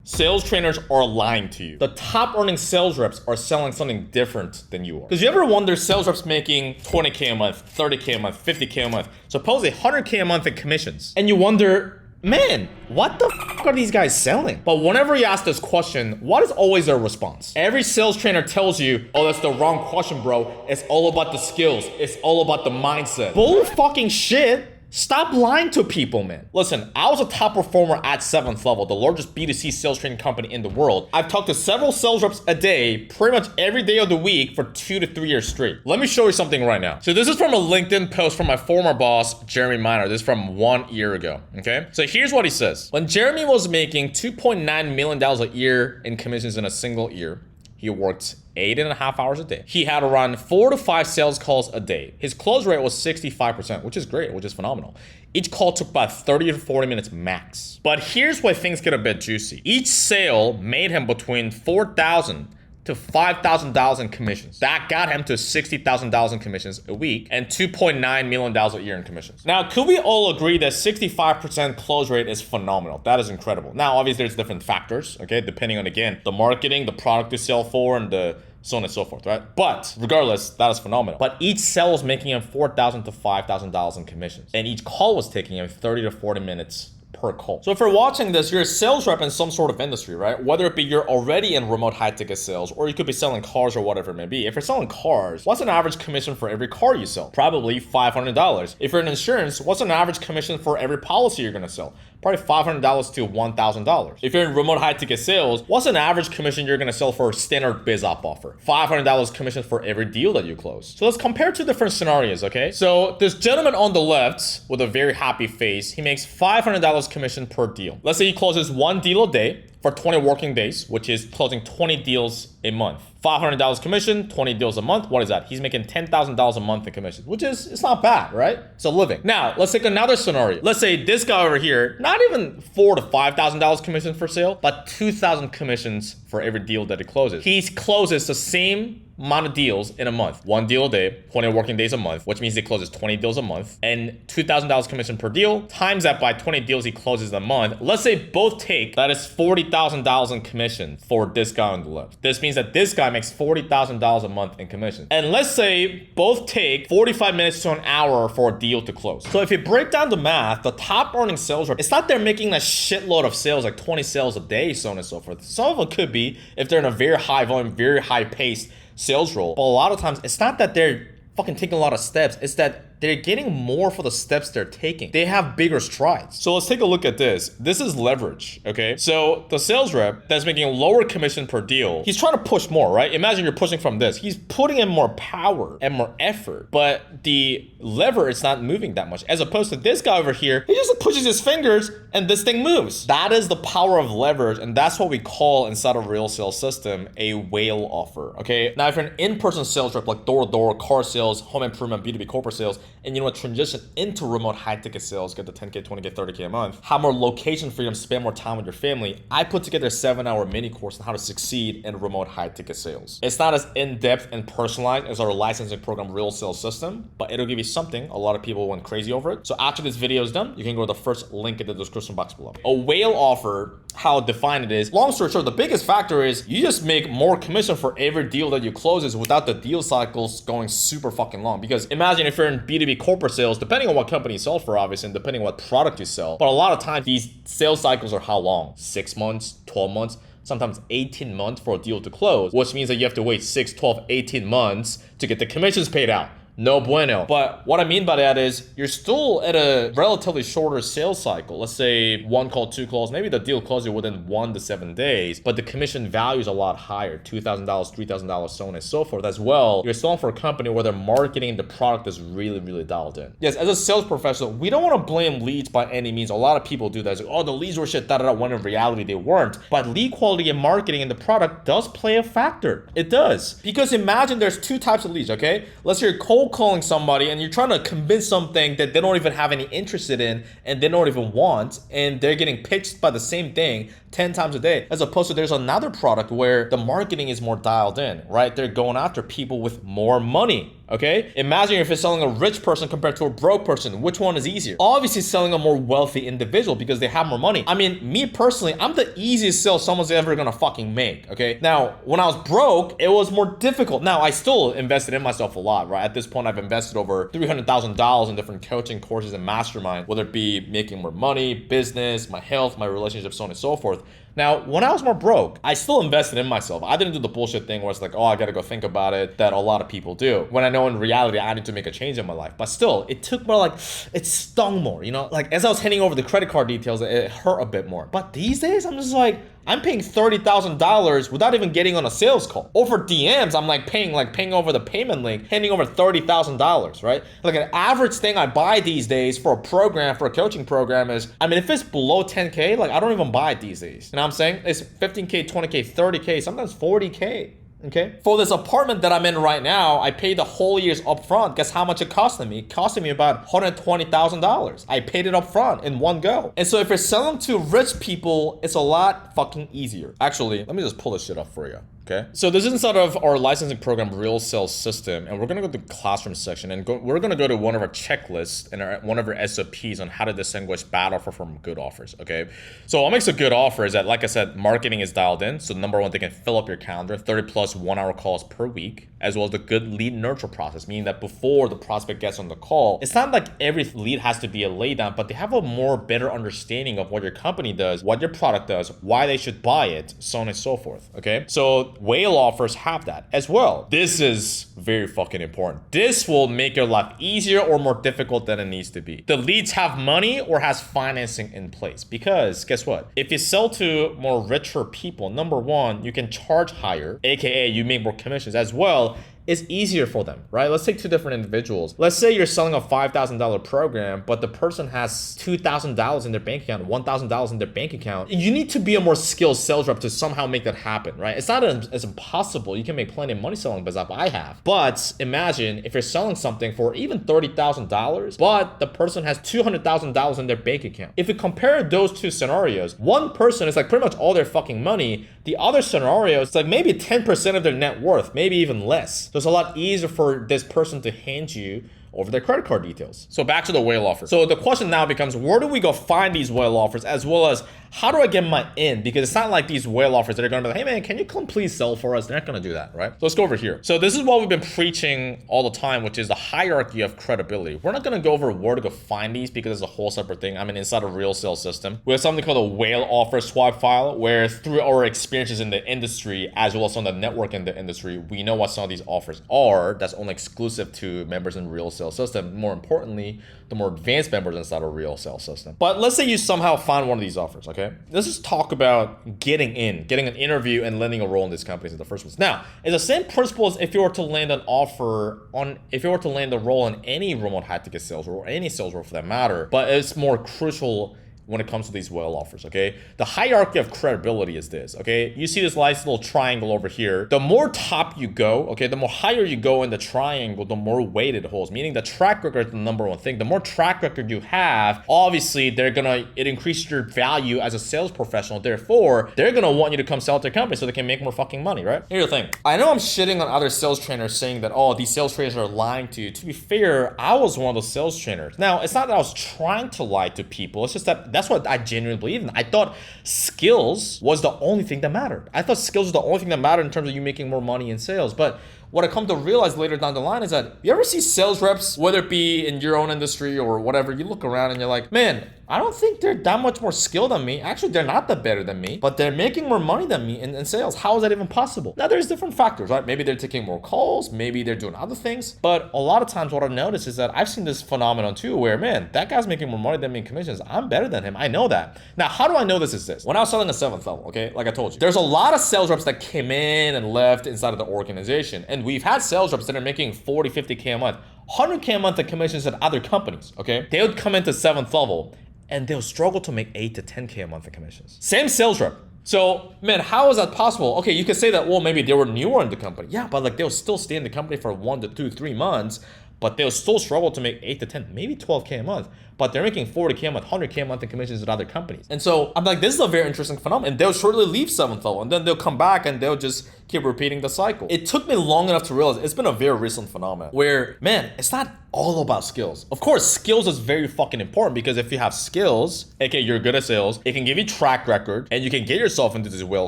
Sales trainers are lying to you. The top earning sales reps are selling something different than you are. Because you ever wonder sales reps making 20K a month, 30K a month, 50K a month, supposedly 100K a month in commissions. And you wonder, man, what the f are these guys selling? But whenever you ask this question, what is always their response? Every sales trainer tells you, oh, that's the wrong question, bro. It's all about the skills. It's all about the mindset. Bull fucking shit. Stop lying to people, man. Listen, I was a top performer at 7th level, the largest B2C sales training company in the world. I've talked to several sales reps a day, pretty much every day of the week for 2 to 3 years straight. Let me show you something right now. So this is from a LinkedIn post from my former boss, Jeremy Miner. This is from 1 year ago, okay? So here's what he says. When Jeremy was making $2.9 million a year in commissions in a single year, he worked 8.5 hours a day. He had to run 4 to 5 sales calls a day. His close rate was 65%, which is great, which is phenomenal. Each call took about 30 to 40 minutes max. But here's where things get a bit juicy. Each sale made him between $4,000 to $5,000 in commissions. That got him to $60,000 in commissions a week and $2.9 million a year in commissions. Now, could we all agree that 65% close rate is phenomenal? That is incredible. Now, obviously, there's different factors, okay? Depending on, again, the marketing, the product you sell for, and the so on and so forth, right? But regardless, that is phenomenal. But each sale was making him $4,000 to $5,000 in commissions. And each call was taking him 30 to 40 minutes per call. So if you're watching this, you're a sales rep in some sort of industry, right? Whether it be you're already in remote high ticket sales, or you could be selling cars or whatever it may be. If you're selling cars, what's an average commission for every car you sell? Probably $500. If you're in insurance, what's an average commission for every policy you're gonna sell? Probably $500 to $1,000. If you're in remote high ticket sales, what's an average commission you're gonna sell for a standard biz op offer? $500 commission for every deal that you close. So let's compare two different scenarios, okay? So this gentleman on the left with a very happy face, he makes $500 commission per deal. Let's say he closes 1 deal a day for 20 working days, which is closing 20 deals a month. $500 commission, 20 deals a month. What is that? He's making $10,000 a month in commissions, which is, it's not bad, right? It's a living. Now, let's take another scenario. Let's say this guy over here, not even $4,000 to $5,000 commission for sale, but 2,000 commissions for every deal that he closes. He closes the same amount of deals in a month. 1 deal a day, 20 working days a month, which means he closes 20 deals a month, and $2,000 commission per deal, times that by 20 deals he closes a month. Let's say both take, that is $40,000 in commission for this guy on the left. This means that this guy makes $40,000 a month in commission. And let's say both take 45 minutes to an hour for a deal to close. So if you break down the math, the top earning sales rep, it's not they're making a shitload of sales, like 20 sales a day, so on and so forth. Some of them could be if they're in a very high volume, very high paced sales role. But a lot of times, it's not that they're fucking taking a lot of steps. It's that they're getting more for the steps they're taking. They have bigger strides. So let's take a look at this. This is leverage, okay? So the sales rep that's making a lower commission per deal, he's trying to push more, right? Imagine you're pushing from this. He's putting in more power and more effort, but the lever is not moving that much. As opposed to this guy over here, he just pushes his fingers and this thing moves. That is the power of leverage, and that's what we call inside of real sales system a whale offer, okay? Now, if you're an in-person sales rep like door-to-door, car sales, home improvement, B2B corporate sales, and you know what, transition into remote high ticket sales, get the 10K, 20K, 30K a month, have more location freedom, spend more time with your family, I put together a 7-hour mini course on how to succeed in remote high ticket sales. It's not as in-depth and personalized as our licensing program Real Sales System, but it'll give you something. A lot of people went crazy over it. So after this video is done, you can go to the first link in the description box below. A whale offer, how defined it is, long story short, the biggest factor is you just make more commission for every deal that you closes without the deal cycles going super fucking long. Because imagine if you're in B2B corporate sales, depending on what company you sell for, obviously, and depending on what product you sell. But a lot of times, these sales cycles are how long? 6 months, 12 months, sometimes 18 months for a deal to close, which means that you have to wait 6, 12, 18 months to get the commissions paid out. No bueno. But what I mean by that is you're still at a relatively shorter sales cycle. Let's say 1 call, 2 calls, maybe the deal closes within 1 to 7 days, but the commission value is a lot higher, $2,000, $3,000, so on and so forth as well. You're selling for a company where their marketing, the product is really, really dialed in. Yes, as a sales professional, we don't want to blame leads by any means. A lot of people do that. It's like, oh, the leads were shit, when in reality they weren't. But lead quality and marketing and the product does play a factor. It does. Because imagine there's 2 types of leads, okay? Let's say you're cold calling somebody and you're trying to convince something that they don't even have any interest in and they don't even want, and they're getting pitched by the same thing 10 times a day, as opposed to there's another product where the marketing is more dialed in, right? They're going after people with more money. Okay? Imagine if you're selling a rich person compared to a broke person. Which one is easier? Obviously selling a more wealthy individual because they have more money. I mean, me personally, I'm the easiest sale someone's ever gonna fucking make, okay? Now, when I was broke, it was more difficult. Now, I still invested in myself a lot, right? At this point, I've invested over $300,000 in different coaching courses and mastermind, whether it be making more money, business, my health, my relationships, so on and so forth. Now, when I was more broke, I still invested in myself. I didn't do the bullshit thing where it's like, oh, I gotta go think about it, that a lot of people do. When I know in reality, I need to make a change in my life. But still, it took more, like, it stung more, you know? Like, as I was handing over the credit card details, it hurt a bit more. But these days, I'm just like, I'm paying $30,000 without even getting on a sales call. Over DMs, I'm paying over the payment link, handing over $30,000, right? Like an average thing I buy these days for a coaching program is, I mean, if it's below 10K, like I don't even buy it these days. You know what I'm saying? It's 15K, 20K, 30K, sometimes 40K. Okay. For this apartment that I'm in right now, I paid the whole year's upfront. Guess how much it costed me? It costed me about $120,000. I paid it upfront in one go. And so if you're selling to rich people, it's a lot fucking easier. Actually, let me just pull this shit up for you. Okay. So this is inside of our licensing program, Real Sales System, and we're gonna go to the classroom section and we're gonna go to one of our checklists and one of our SOPs on how to distinguish bad offer from good offers. Okay. So what makes a good offer is that, like I said, marketing is dialed in. So number one, they can fill up your calendar, 30 plus 1 hour calls per week, as well as the good lead nurture process, meaning that before the prospect gets on the call, it's not like every lead has to be a laydown, but they have a more better understanding of what your company does, what your product does, why they should buy it, so on and so forth. Okay. So whale offers have that as well. This is very fucking important. This will make your life easier or more difficult than it needs to be. The leads have money or has financing in place, because guess what? If you sell to more richer people, number one, you can charge higher, aka you make more commissions as well. It's easier for them, right? Let's take two different individuals. Let's say you're selling a $5,000 program, but the person has $2,000 in their bank account, $1,000 in their bank account. You need to be a more skilled sales rep to somehow make that happen, right? It's not as impossible. You can make plenty of money selling, but I have. But imagine if you're selling something for even $30,000, but the person has $200,000 in their bank account. If you compare those two scenarios, one person is like pretty much all their fucking money. The other scenario is like maybe 10% of their net worth, maybe even less. So it's a lot easier for this person to hand you over their credit card details. So back to the whale offer. So the question now becomes, where do we go find these whale offers, as well as how do I get my in? Because it's not like these whale offers that are gonna be like, hey man, can you come please sell for us? They're not gonna do that, right? So let's go over here. So this is what we've been preaching all the time, which is the hierarchy of credibility. We're not gonna go over where to go find these because it's a whole separate thing. I mean, inside a real sales system, we have something called a whale offer swap file, where through our experiences in the industry, as well as on the network in the industry, we know what some of these offers are that's only exclusive to members in real sales system. More importantly, the more advanced members inside a real sales system. But let's say you somehow find one of these offers, okay? Let's just talk about getting an interview and landing a role in these companies in the first place. Now, it's the same principle as if you were to land an offer if you were to land a role in any remote high ticket sales role, or any sales role for that matter, but it's more crucial when it comes to these whale offers, okay? The hierarchy of credibility is this, okay? You see this nice little triangle over here. The more top you go, okay, the more higher you go in the triangle, the more weight it holds, meaning the track record is the number one thing. The more track record you have, obviously it increases your value as a sales professional. Therefore, they're gonna want you to come sell at their company so they can make more fucking money, right? Here's the thing. I know I'm shitting on other sales trainers saying that, oh, these sales trainers are lying to you. To be fair, I was one of those sales trainers. Now, it's not that I was trying to lie to people. It's just that that's what I genuinely believe in. I thought skills was the only thing that mattered. I thought skills was the only thing that mattered in terms of you making more money in sales. But what I come to realize later down the line is that you ever see sales reps, whether it be in your own industry or whatever, you look around and you're like, man, I don't think they're that much more skilled than me. Actually, they're not that better than me, but they're making more money than me in sales. How is that even possible? Now, there's different factors, right? Maybe they're taking more calls, maybe they're doing other things. But a lot of times what I've noticed is that I've seen this phenomenon too, where, man, that guy's making more money than me in commissions. I'm better than him. I know that. Now, how do I know this is this? When I was selling a 7th level, okay, like I told you, there's a lot of sales reps that came in and left inside of the organization. And we've had sales reps that are making 40, 50K a month, 100K a month in commissions at other companies, okay? They would come into 7th level and they'll struggle to make 8 to 10K a month in commissions. Same sales rep. So, man, how is that possible? Okay, you could say that, well, maybe they were newer in the company. Yeah, but like they'll still stay in the company for 1 to 2, 3 months. but they'll still struggle to make 8 to 10, maybe 12K a month. But they're making 40K a month, 100K a month in commissions at other companies. And so I'm like, this is a very interesting phenomenon. And they'll shortly leave 7th level, and then they'll come back and they'll just keep repeating the cycle. It took me long enough to realize it's been a very recent phenomenon where, man, it's not all about skills. Of course, skills is very fucking important, because if you have skills, aka you're good at sales, it can give you track record and you can get yourself into these whale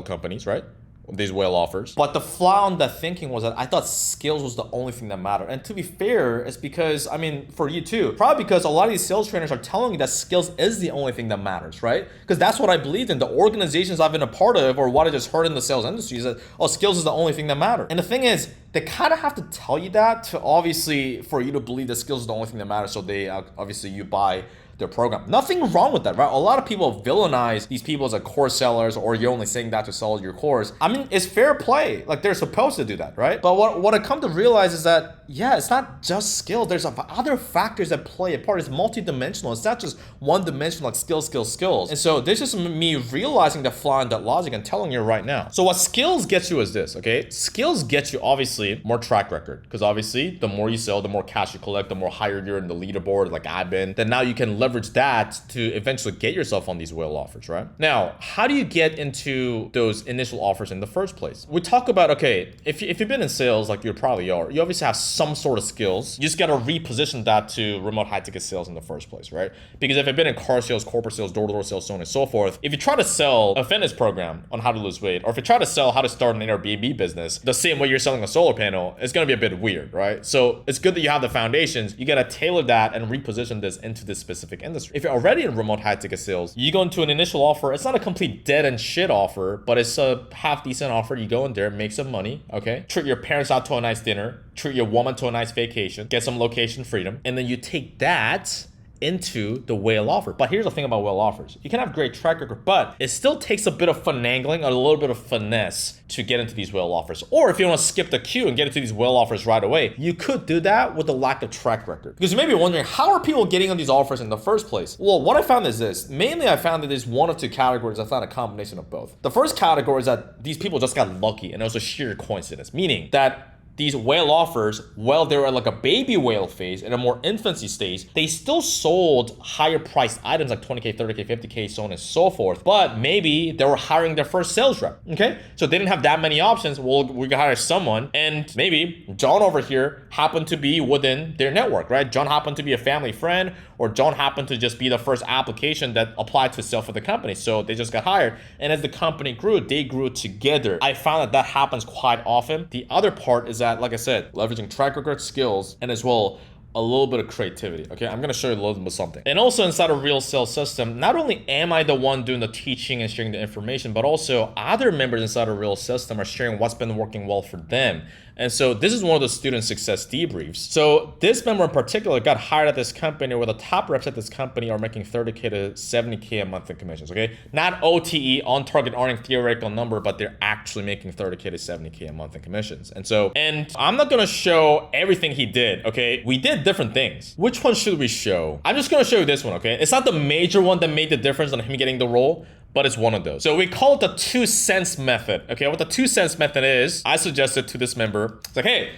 companies, right? These whale offers. But the flaw in that thinking was that I thought skills was the only thing that mattered. And to be fair, it's because, I mean, for you too, probably because a lot of these sales trainers are telling you that skills is the only thing that matters, right? Because that's what I believed in. The organizations I've been a part of, or what I just heard in the sales industry, is that, oh, skills is the only thing that matters. And the thing is, they kind of have to tell you that to obviously, for you to believe that skills is the only thing that matters. So they, obviously you buy their program. Nothing wrong with that, right? A lot of people villainize these people as like course sellers, or you're only saying that to sell your course. I mean, it's fair play. Like, they're supposed to do that, right? But what I come to realize is that, yeah, it's not just skill. There's other factors that play a part. It's multidimensional. It's not just one dimensional, like skills. And so this is me realizing the flaw in that logic and telling you right now. So what skills gets you is this, okay? Skills gets you obviously more track record, because obviously the more you sell, the more cash you collect, the more higher you're in the leaderboard, like I've been. Then now you can leverage that to eventually get yourself on these whale offers, right? Now, how do you get into those initial offers in the first place? We talk about, okay, if you've been in sales, like you probably are, you obviously have some sort of skills. You just got to reposition that to remote high ticket sales in the first place, right? Because if you've been in car sales, corporate sales, door-to-door sales, so on and so forth, if you try to sell a fitness program on how to lose weight, or if you try to sell how to start an Airbnb business the same way you're selling a solar panel, it's going to be a bit weird, right? So it's good that you have the foundations. You got to tailor that and reposition this into this specific industry. If you're already in remote high ticket sales, you go into an initial offer. It's not a complete dead and shit offer, but it's a half decent offer. You go in there, make some money, okay? Treat your parents out to a nice dinner, treat your woman to a nice vacation, get some location freedom, and then you take that into the whale offer. But here's the thing about whale offers. You can have great track record, but it still takes a bit of finagling, a little bit of finesse to get into these whale offers. Or if you want to skip the queue and get into these whale offers right away, you could do that with a lack of track record. Because you may be wondering, how are people getting on these offers in the first place? Well, what I found is this. Mainly I found that there's one of two categories. I found a combination of both. The first category is that these people just got lucky, and it was a sheer coincidence, meaning that these whale offers, while they were at like a baby whale phase in a more infancy stage, they still sold higher priced items like 20K, 30K, 50K, so on and so forth. But maybe they were hiring their first sales rep, okay? So they didn't have that many options. Well, we could hire someone, and maybe John over here happened to be within their network, right? John happened to be a family friend, or John happened to just be the first application that applied to sell for the company. So they just got hired. And as the company grew, they grew together. I found that happens quite often. The other part is that, like I said, leveraging track record, skills, and as well, a little bit of creativity, okay? I'm gonna show you a little bit of something. And also inside a real sales system, not only am I the one doing the teaching and sharing the information, but also other members inside a real system are sharing what's been working well for them. And so this is one of the student success debriefs. So this member in particular got hired at this company, where the top reps at this company are making 30K to 70K a month in commissions, okay? Not OTE, on target earning theoretical number, but they're actually making 30K to 70K a month in commissions. And so, and I'm not gonna show everything he did, okay? We did different things. Which one should we show? I'm just gonna show you this one, okay? It's not the major one that made the difference on him getting the role, but it's one of those. So we call it the 2 cents method, okay? What the 2 cents method is, I suggested to this member, it's like, hey,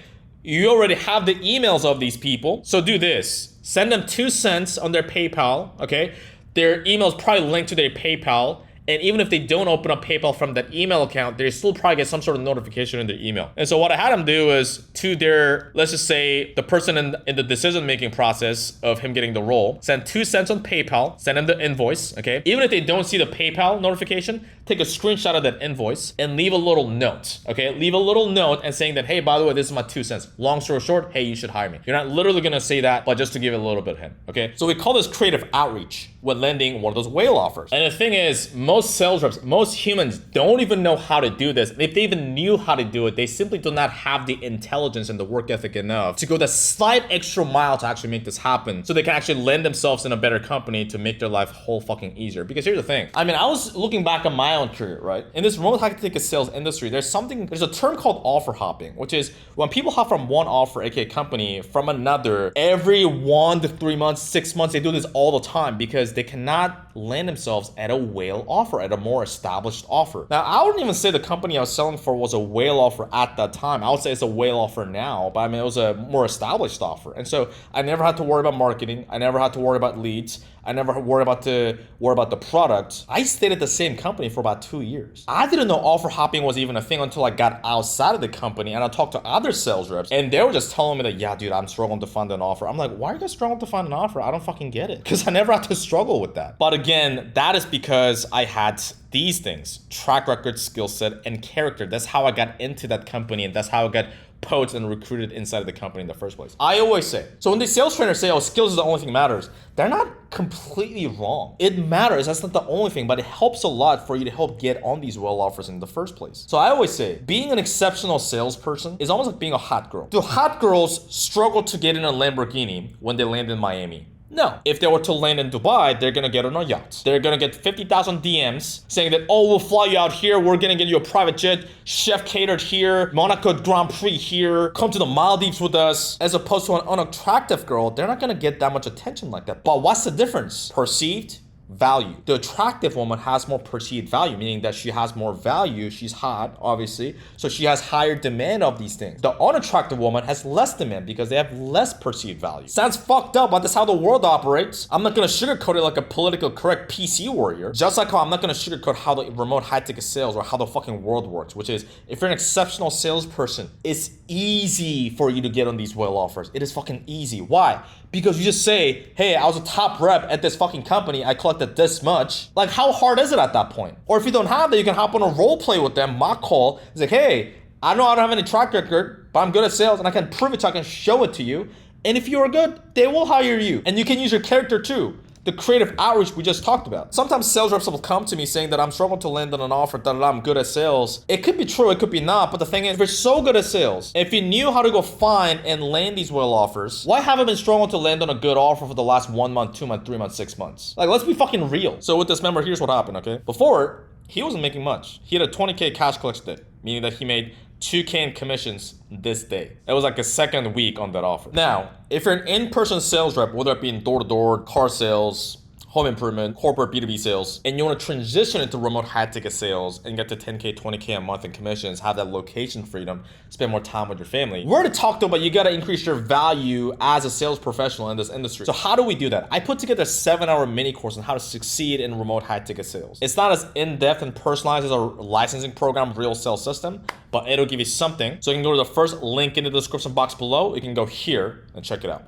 you already have the emails of these people, so do this. Send them 2 cents on their PayPal, okay? Their email is probably linked to their PayPal, and even if they don't open up PayPal from that email account, they still probably get some sort of notification in their email. And so what I had them do is to their, let's just say the person in the decision-making process of him getting the role, send 2 cents on PayPal, send him the invoice, okay? Even if they don't see the PayPal notification, take a screenshot of that invoice and leave a little note, okay? Leave a little note and saying that, hey, by the way, this is my 2 cents. Long story short, hey, you should hire me. You're not literally gonna say that, but just to give it a little bit of hint, okay? So we call this creative outreach when landing one of those whale offers. And the thing is, most sales reps, most humans don't even know how to do this. If they even knew how to do it, they simply do not have the intelligence and the work ethic enough to go the slight extra mile to actually make this happen, so they can actually land themselves in a better company to make their life whole fucking easier. Because here's the thing. I mean, I was looking back on my own career, right? In this remote high ticket sales industry, there's a term called offer hopping, which is when people hop from one offer, aka company, from another, every 1 to 3 months, 6 months, they do this all the time because they cannot land themselves at a whale offer, at a more established offer. Now, I wouldn't even say the company I was selling for was a whale offer at that time. I would say it's a whale offer now, but I mean, it was a more established offer. And so I never had to worry about marketing. I never had to worry about leads. I never worry about the product. I stayed at the same company for about 2 years. I didn't know offer hopping was even a thing until I got outside of the company and I talked to other sales reps and they were just telling me that, yeah, dude, I'm struggling to find an offer. I'm like, why are you guys struggling to find an offer? I don't fucking get it. Because I never had to struggle with that. But again, that is because I had these things: track record, skill set, and character. That's how I got into that company, and that's how I got poached and recruited inside of the company in the first place. I always say, so when these sales trainers say, oh, skills is the only thing that matters, they're not completely wrong. It matters, that's not the only thing, but it helps a lot for you to help get on these well offers in the first place. So I always say, being an exceptional salesperson is almost like being a hot girl. Do hot girls struggle to get in a Lamborghini when they land in Miami? No. If they were to land in Dubai, they're gonna get on a yacht. They're gonna get 50,000 DMs saying that, oh, we'll fly you out here, we're gonna get you a private jet, chef catered here, Monaco Grand Prix here, come to the Maldives with us. As opposed to an unattractive girl, they're not gonna get that much attention like that. But what's the difference? Perceived value. The attractive woman has more perceived value, meaning that she has more value. She's hot, obviously, so she has higher demand of these things. The unattractive woman has less demand because they have less perceived value. Sounds fucked up, but that's how the world operates. I'm not gonna sugarcoat it like a political correct PC warrior, just like how I'm not gonna sugarcoat how the remote high-ticket sales or how the fucking world works, which is, if you're an exceptional salesperson, it's easy for you to get on these whale offers. It is fucking easy. Why? Because you just say, hey, I was a top rep at this fucking company, I collected this much. Like, how hard is it at that point? Or if you don't have that, you can hop on a role play with them, mock call. It's like, hey, I know I don't have any track record, but I'm good at sales and I can prove it so I can show it to you. And if you are good, they will hire you. And you can use your character too. The creative outreach we just talked about. Sometimes sales reps will come to me saying that I'm struggling to land on an offer, that I'm good at sales. It could be true, it could be not, but the thing is, if you're so good at sales, if you knew how to go find and land these well offers, why haven't been struggling to land on a good offer for the last 1 month, 2 months, 3 months, 6 months? Like, let's be fucking real. So with this member, here's what happened, okay? Before, he wasn't making much. He had a 20K cash collection day, meaning that he made 2K in commissions this day. It was like a second week on that offer. Now, if you're an in-person sales rep, whether it be in door-to-door, car sales, home improvement, corporate B2B sales, and you want to transition into remote high ticket sales and get to 10K, 20K a month in commissions, have that location freedom, spend more time with your family. We're to talk about you got to increase your value as a sales professional in this industry. So how do we do that? I put together a 7-hour mini course on how to succeed in remote high ticket sales. It's not as in-depth and personalized as a licensing program, real sales system, but it'll give you something. So you can go to the first link in the description box below. You can go here and check it out.